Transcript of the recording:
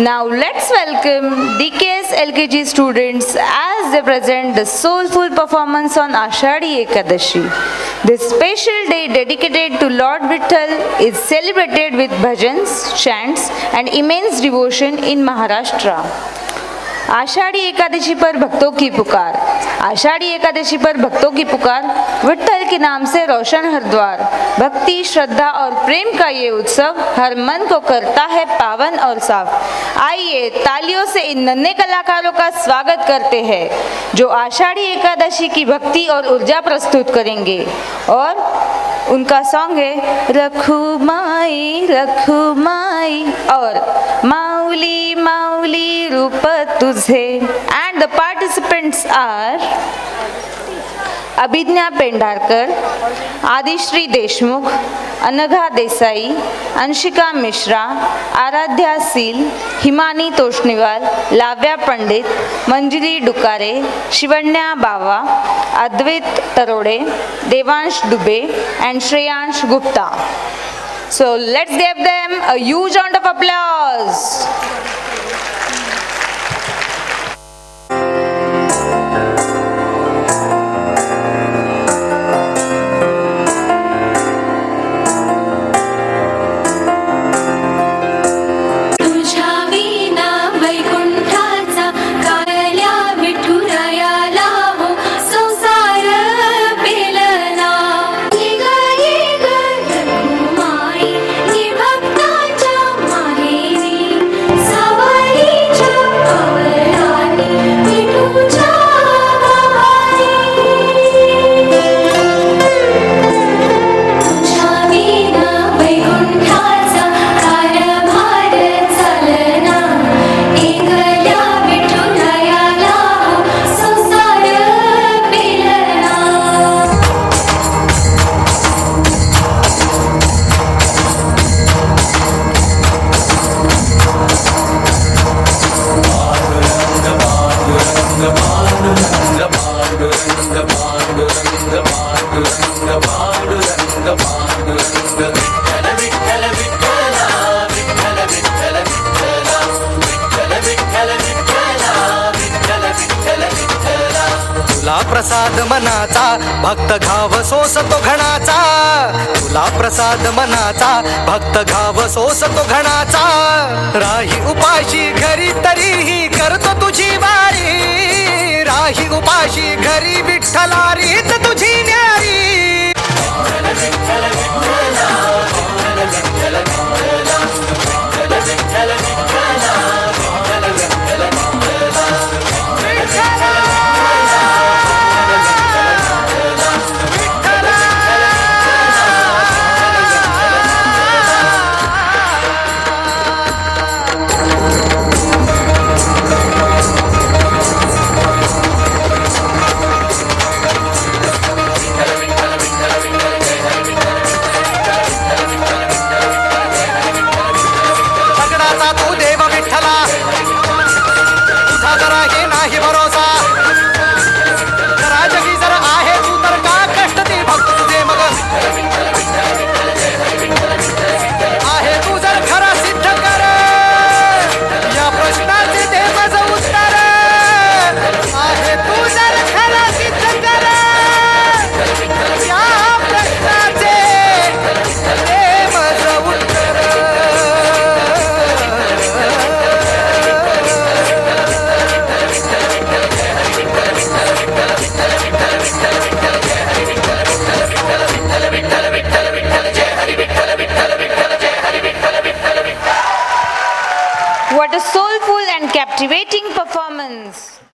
Now let's welcome DKS LKG students as they present the soulful performance on Ashadi Ekadashi. This special day dedicated to Lord Vitthal is celebrated with bhajans, chants and immense devotion in Maharashtra. Ashadhi Ekadashi पर भक्तों की पुकार, आषाढ़ी एकादशी पर भक्तों की पुकार, विट्ठल के नाम से रोशन हरिद्वार। भक्ति, श्रद्धा और प्रेम का ये उत्सव हर मन को करता है पावन और साफ। आइए तालियों से इन नन्हे कलाकारों का स्वागत करते हैं जो आषाढ़ी एकादशी की भक्ति और ऊर्जा प्रस्तुत करेंगे। और उनका सॉन्ग है रखू माई और माऊली माऊली रूप तुझे। And the participants are Abhidnya Pendharkar, Aadishri Deshmukh, Anagha Desai, Anshika Mishra, Aaradhya Seel, Himani Toshniwal, Lavya Pandit, Manjiri Dukare, Shivanya Bawa, Advait Tarode, Devansh Dubey and Shreyansh Gupta. So let's give them a huge round of applause. तुला प्रसाद मनाचा भक्त घाव सोसतो घणाचा, तुला प्रसाद मनाचा भक्त घाव सोसतो घणाचा। राही उपाशी घरी तरीही करतो तुझी वारी, राही उपाशी घरी विठ्ठला रीत तुझी न्यारी।